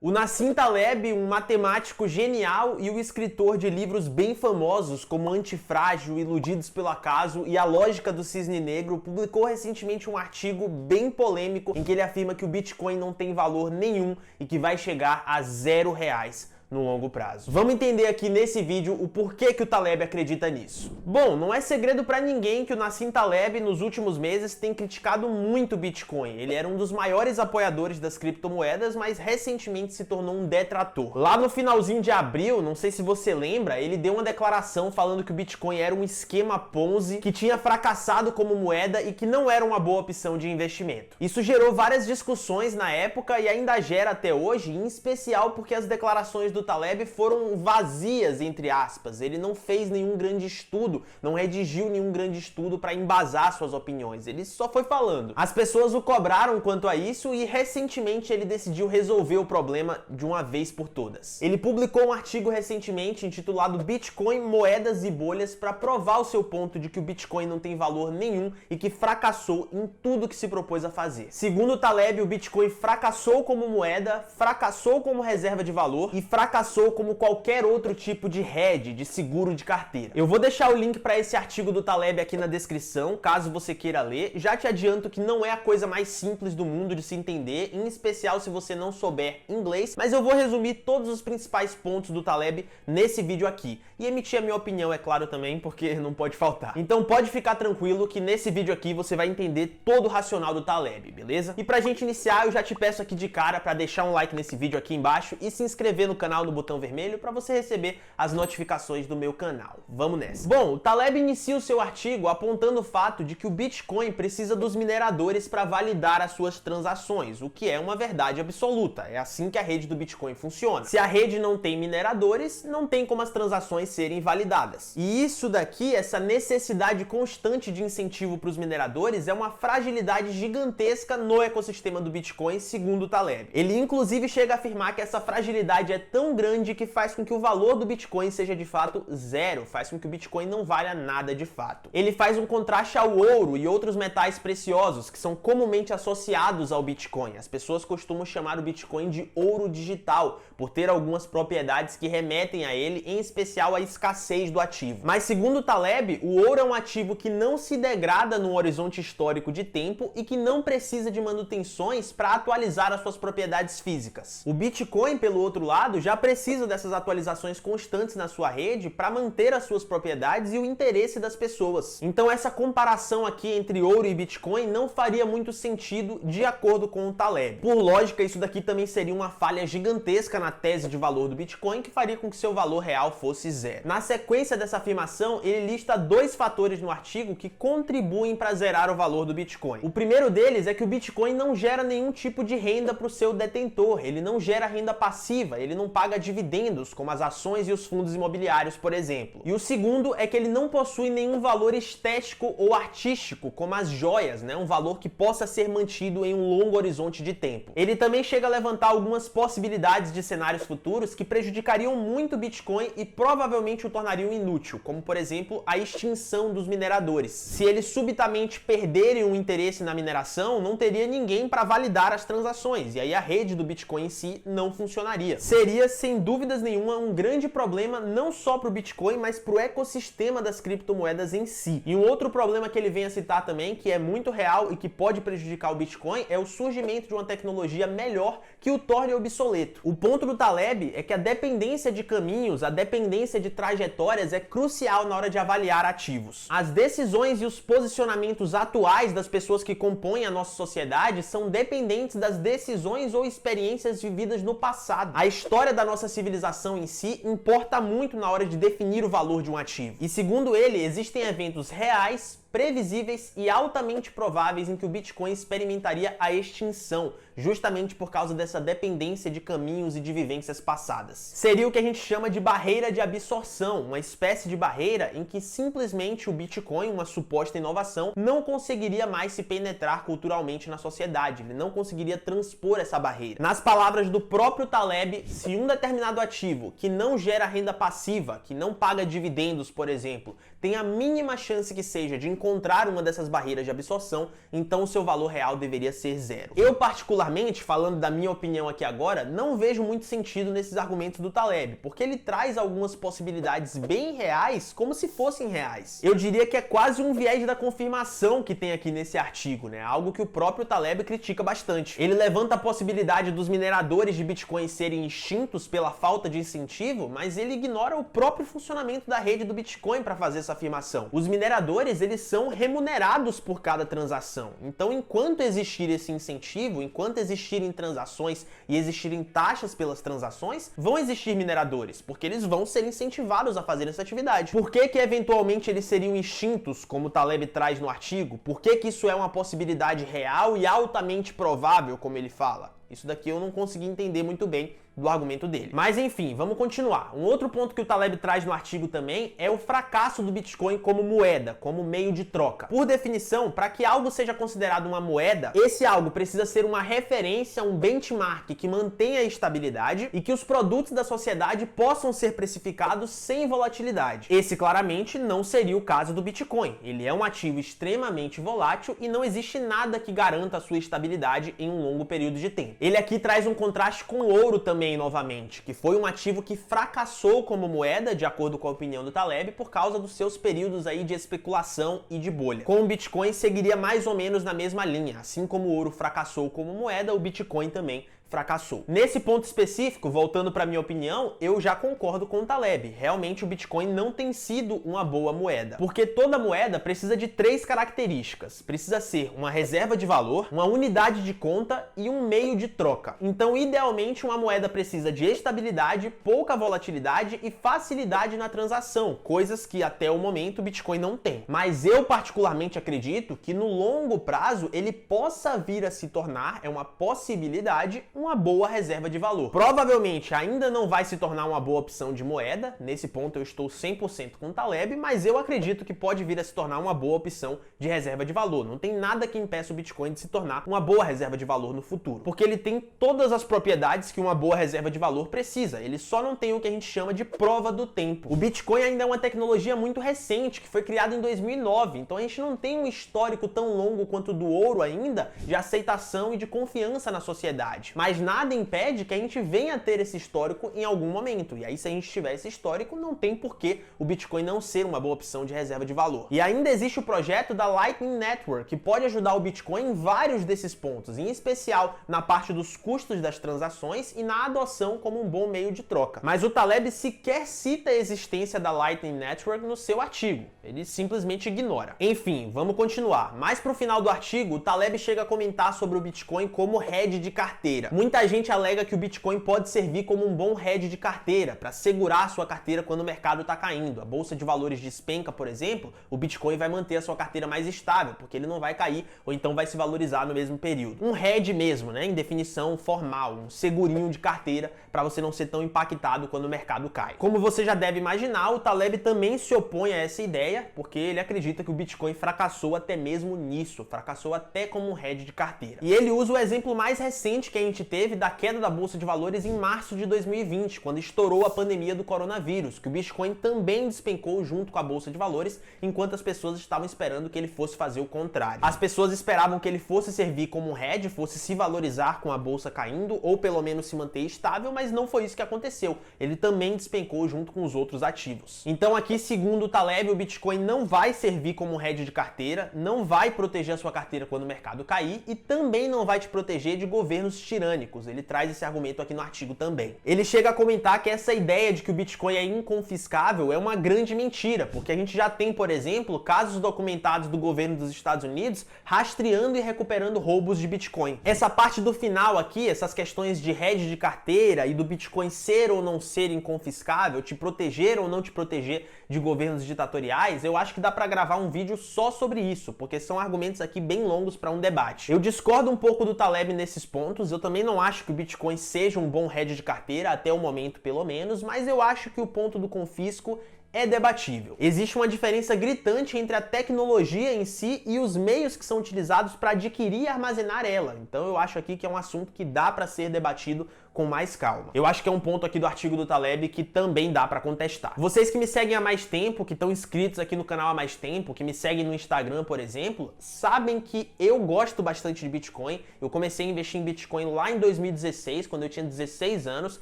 O Nassim Taleb, um matemático genial e o escritor de livros bem famosos como Antifrágil, Iludidos pelo Acaso e A Lógica do Cisne Negro, publicou recentemente um artigo bem polêmico em que ele afirma que o Bitcoin não tem valor nenhum e que vai chegar a R$0 no longo prazo. Vamos entender aqui nesse vídeo o porquê que o Taleb acredita nisso. Bom, não é segredo para ninguém que o Nassim Taleb nos últimos meses tem criticado muito o Bitcoin. Ele era um dos maiores apoiadores das criptomoedas, mas recentemente se tornou um detrator. Lá no finalzinho de abril, não sei se você lembra, ele deu uma declaração falando que o Bitcoin era um esquema Ponzi, que tinha fracassado como moeda e que não era uma boa opção de investimento. Isso gerou várias discussões na época e ainda gera até hoje, em especial porque as declarações do Taleb foram vazias, entre aspas. Ele não fez nenhum grande estudo, não redigiu nenhum grande estudo para embasar suas opiniões. Ele só foi falando. As pessoas o cobraram quanto a isso e recentemente ele decidiu resolver o problema de uma vez por todas. Ele publicou um artigo recentemente intitulado Bitcoin, Moedas e Bolhas para provar o seu ponto de que o Bitcoin não tem valor nenhum e que fracassou em tudo que se propôs a fazer. Segundo o Taleb, o Bitcoin fracassou como moeda, fracassou como reserva de valor e fracassou como qualquer outro tipo de hedge, de seguro de carteira. Eu vou deixar o link para esse artigo do Taleb aqui na descrição, caso você queira ler. Já te adianto que não é a coisa mais simples do mundo de se entender, em especial se você não souber inglês, mas eu vou resumir todos os principais pontos do Taleb nesse vídeo aqui. E emitir a minha opinião, é claro, também, porque não pode faltar. Então pode ficar tranquilo que nesse vídeo aqui você vai entender todo o racional do Taleb, beleza? E pra gente iniciar, eu já te peço aqui de cara para deixar um like nesse vídeo aqui embaixo e se inscrever no canal no botão vermelho para você receber as notificações do meu canal. Vamos nessa. Bom, o Taleb inicia o seu artigo apontando o fato de que o Bitcoin precisa dos mineradores para validar as suas transações, o que é uma verdade absoluta. É assim que a rede do Bitcoin funciona. Se a rede não tem mineradores, não tem como as transações serem validadas. E isso daqui, essa necessidade constante de incentivo para os mineradores, é uma fragilidade gigantesca no ecossistema do Bitcoin, segundo o Taleb. Ele inclusive chega a afirmar que essa fragilidade é tão grande que faz com que o valor do Bitcoin seja de fato zero, faz com que o Bitcoin não valha nada de fato. Ele faz um contraste ao ouro e outros metais preciosos que são comumente associados ao Bitcoin. As pessoas costumam chamar o Bitcoin de ouro digital, por ter algumas propriedades que remetem a ele, em especial a escassez do ativo. Mas segundo o Taleb, o ouro é um ativo que não se degrada no horizonte histórico de tempo e que não precisa de manutenções para atualizar as suas propriedades físicas. O Bitcoin, pelo outro lado, já precisa dessas atualizações constantes na sua rede para manter as suas propriedades e o interesse das pessoas. Então essa comparação aqui entre ouro e Bitcoin não faria muito sentido de acordo com o Taleb. Por lógica, isso daqui também seria uma falha gigantesca na tese de valor do Bitcoin que faria com que seu valor real fosse zero. Na sequência dessa afirmação, ele lista dois fatores no artigo que contribuem para zerar o valor do Bitcoin. O primeiro deles é que o Bitcoin não gera nenhum tipo de renda para o seu detentor, ele não gera renda passiva, ele não paga dividendos, como as ações e os fundos imobiliários, por exemplo. E o segundo é que ele não possui nenhum valor estético ou artístico, como as joias, um valor que possa ser mantido em um longo horizonte de tempo. Ele também chega a levantar algumas possibilidades de cenários futuros que prejudicariam muito o Bitcoin e provavelmente o tornariam inútil, como por exemplo a extinção dos mineradores. Se eles subitamente perderem o interesse na mineração, não teria ninguém para validar as transações, e aí a rede do Bitcoin em si não funcionaria. Seria, sem dúvidas nenhuma, um grande problema não só para o Bitcoin, mas para o ecossistema das criptomoedas em si. E um outro problema que ele vem a citar também, que é muito real e que pode prejudicar o Bitcoin, é o surgimento de uma tecnologia melhor que o torne obsoleto. O ponto do Taleb é que a dependência de caminhos, a dependência de trajetórias é crucial na hora de avaliar ativos. As decisões e os posicionamentos atuais das pessoas que compõem a nossa sociedade são dependentes das decisões ou experiências vividas no passado. A história da nossa civilização em si importa muito na hora de definir o valor de um ativo. E segundo ele, existem eventos reais, previsíveis e altamente prováveis em que o Bitcoin experimentaria a extinção, justamente por causa dessa dependência de caminhos e de vivências passadas. Seria o que a gente chama de barreira de absorção, uma espécie de barreira em que simplesmente o Bitcoin, uma suposta inovação, não conseguiria mais se penetrar culturalmente na sociedade, ele não conseguiria transpor essa barreira. Nas palavras do próprio Taleb, se um determinado ativo que não gera renda passiva, que não paga dividendos, por exemplo, tem a mínima chance que seja de encontrar encontrar uma dessas barreiras de absorção, então o seu valor real deveria ser zero. Eu, particularmente, falando da minha opinião aqui agora, não vejo muito sentido nesses argumentos do Taleb, porque ele traz algumas possibilidades bem reais como se fossem reais. Eu diria que é quase um viés da confirmação que tem aqui nesse artigo, né? Algo que o próprio Taleb critica bastante. Ele levanta a possibilidade dos mineradores de Bitcoin serem extintos pela falta de incentivo, mas ele ignora o próprio funcionamento da rede do Bitcoin para fazer essa afirmação. Os mineradores, eles são remunerados por cada transação. Então, enquanto existir esse incentivo, enquanto existirem transações e existirem taxas pelas transações, vão existir mineradores, porque eles vão ser incentivados a fazer essa atividade. Por que que eventualmente eles seriam extintos, como o Taleb traz no artigo? Por que que isso é uma possibilidade real e altamente provável, como ele fala? Isso daqui eu não consegui entender muito bem do argumento dele. Mas enfim, vamos continuar. Um outro ponto que o Taleb traz no artigo também é o fracasso do Bitcoin como moeda, como meio de troca. Por definição, para que algo seja considerado uma moeda, esse algo precisa ser uma referência, um benchmark que mantenha a estabilidade e que os produtos da sociedade possam ser precificados sem volatilidade. Esse claramente não seria o caso do Bitcoin. Ele é um ativo extremamente volátil e não existe nada que garanta a sua estabilidade em um longo período de tempo. Ele aqui traz um contraste com o ouro também, novamente, que foi um ativo que fracassou como moeda, de acordo com a opinião do Taleb, por causa dos seus períodos aí de especulação e de bolha. Com o Bitcoin seguiria mais ou menos na mesma linha. Assim como o ouro fracassou como moeda, o Bitcoin também fracassou. Nesse ponto específico, voltando para minha opinião, eu já concordo com o Taleb. Realmente o Bitcoin não tem sido uma boa moeda, porque toda moeda precisa de três características. Precisa ser uma reserva de valor, uma unidade de conta e um meio de troca. Então, idealmente, uma moeda precisa de estabilidade, pouca volatilidade e facilidade na transação, coisas que até o momento o Bitcoin não tem. Mas eu particularmente acredito que no longo prazo ele possa vir a se tornar, é uma possibilidade, uma boa reserva de valor. Provavelmente ainda não vai se tornar uma boa opção de moeda, nesse ponto eu estou 100% com o Taleb, mas eu acredito que pode vir a se tornar uma boa opção de reserva de valor. Não tem nada que impeça o Bitcoin de se tornar uma boa reserva de valor no futuro, porque ele tem todas as propriedades que uma boa reserva de valor precisa, ele só não tem o que a gente chama de prova do tempo. O Bitcoin ainda é uma tecnologia muito recente, que foi criada em 2009, então a gente não tem um histórico tão longo quanto o do ouro ainda de aceitação e de confiança na sociedade. Mas nada impede que a gente venha a ter esse histórico em algum momento. E aí, se a gente tiver esse histórico, não tem por que o Bitcoin não ser uma boa opção de reserva de valor. E ainda existe o projeto da Lightning Network, que pode ajudar o Bitcoin em vários desses pontos, em especial na parte dos custos das transações e na adoção como um bom meio de troca. Mas o Taleb sequer cita a existência da Lightning Network no seu artigo. Ele simplesmente ignora. Enfim, vamos continuar. Mais pro final do artigo, o Taleb chega a comentar sobre o Bitcoin como hedge de carteira. Muita gente alega que o Bitcoin pode servir como um bom hedge de carteira, para segurar a sua carteira quando o mercado está caindo. A bolsa de valores despenca, por exemplo, o Bitcoin vai manter a sua carteira mais estável, porque ele não vai cair ou então vai se valorizar no mesmo período. Um hedge mesmo, né, em definição formal, um segurinho de carteira para você não ser tão impactado quando o mercado cai. Como você já deve imaginar, o Taleb também se opõe a essa ideia, porque ele acredita que o Bitcoin fracassou até mesmo nisso, fracassou até como um hedge de carteira. E ele usa o exemplo mais recente que a gente teve da queda da bolsa de valores em março de 2020, quando estourou a pandemia do coronavírus, que o Bitcoin também despencou junto com a bolsa de valores, enquanto as pessoas estavam esperando que ele fosse fazer o contrário. As pessoas esperavam que ele fosse servir como um hedge, fosse se valorizar com a bolsa caindo, ou pelo menos se manter estável, mas não foi isso que aconteceu. Ele também despencou junto com os outros ativos. Então aqui, segundo o Taleb, o Bitcoin não vai servir como um hedge de carteira, não vai proteger a sua carteira quando o mercado cair e também não vai te proteger de governos tirânicos. Ele traz esse argumento aqui no artigo também. Ele chega a comentar que essa ideia de que o Bitcoin é inconfiscável é uma grande mentira, porque a gente já tem, por exemplo, casos documentados do governo dos Estados Unidos rastreando e recuperando roubos de Bitcoin. Essa parte do final aqui, essas questões de hedge de carteira e do Bitcoin ser ou não ser inconfiscável, te proteger ou não te proteger de governos ditatoriais, eu acho que dá pra gravar um vídeo só sobre isso, porque são argumentos aqui bem longos para um debate. Eu discordo um pouco do Taleb nesses pontos, eu também não acho que o Bitcoin seja um bom hedge de carteira, até o momento pelo menos, mas eu acho que o ponto do confisco é debatível. Existe uma diferença gritante entre a tecnologia em si e os meios que são utilizados para adquirir e armazenar ela. Então eu acho aqui que é um assunto que dá para ser debatido com mais calma. Eu acho que é um ponto aqui do artigo do Taleb que também dá para contestar. Vocês que me seguem há mais tempo, que estão inscritos aqui no canal há mais tempo, que me seguem no Instagram, por exemplo, sabem que eu gosto bastante de Bitcoin. Eu comecei a investir em Bitcoin lá em 2016, quando eu tinha 16 anos,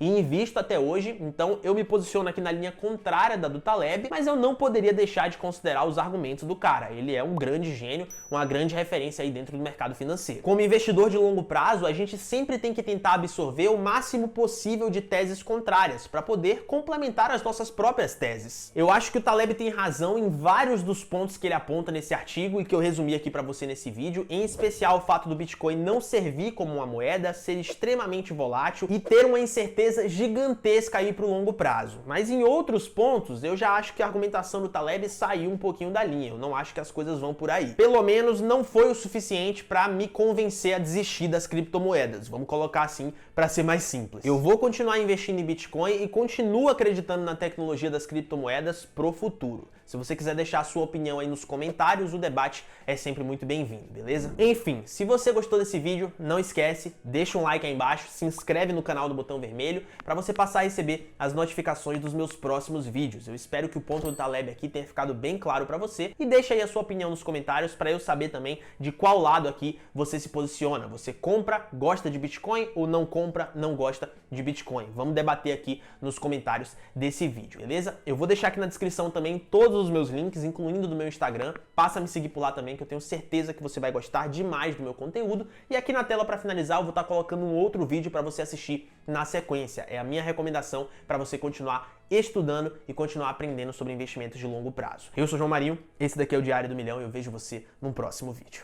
e invisto até hoje, então eu me posiciono aqui na linha contrária da do Taleb, mas eu não poderia deixar de considerar os argumentos do cara. Ele é um grande gênio, uma grande referência aí dentro do mercado financeiro. Como investidor de longo prazo, a gente sempre tem que tentar absorver o máximo possível de teses contrárias para poder complementar as nossas próprias teses. Eu acho que o Taleb tem razão em vários dos pontos que ele aponta nesse artigo e que eu resumi aqui para você nesse vídeo, em especial o fato do Bitcoin não servir como uma moeda, ser extremamente volátil e ter uma incerteza gigantesca aí para o longo prazo. Mas em outros pontos, eu já acho que a argumentação do Taleb saiu um pouquinho da linha. Eu não acho que as coisas vão por aí. Pelo menos não foi o suficiente para me convencer a desistir das criptomoedas. Vamos colocar assim para ser mais simples. Eu vou continuar investindo em Bitcoin e continuo acreditando na tecnologia das criptomoedas pro futuro. Se você quiser deixar a sua opinião aí nos comentários, o debate é sempre muito bem-vindo, beleza? Enfim, se você gostou desse vídeo, não esquece, deixa um like aí embaixo, se inscreve no canal do botão vermelho para você passar a receber as notificações dos meus próximos vídeos. Eu espero que o ponto do Taleb aqui tenha ficado bem claro para você e deixa aí a sua opinião nos comentários para eu saber também de qual lado aqui você se posiciona. Você compra, gosta de Bitcoin ou não compra, não gosta de Bitcoin? Vamos debater aqui nos comentários desse vídeo, beleza? Eu vou deixar aqui na descrição também todos os meus links, incluindo do meu Instagram. Passa a me seguir por lá também, que eu tenho certeza que você vai gostar demais do meu conteúdo. E aqui na tela, para finalizar, eu vou estar colocando um outro vídeo para você assistir na sequência. É a minha recomendação para você continuar estudando e continuar aprendendo sobre investimentos de longo prazo. Eu sou João Marinho, esse daqui é o Diário do Milhão e eu vejo você num próximo vídeo.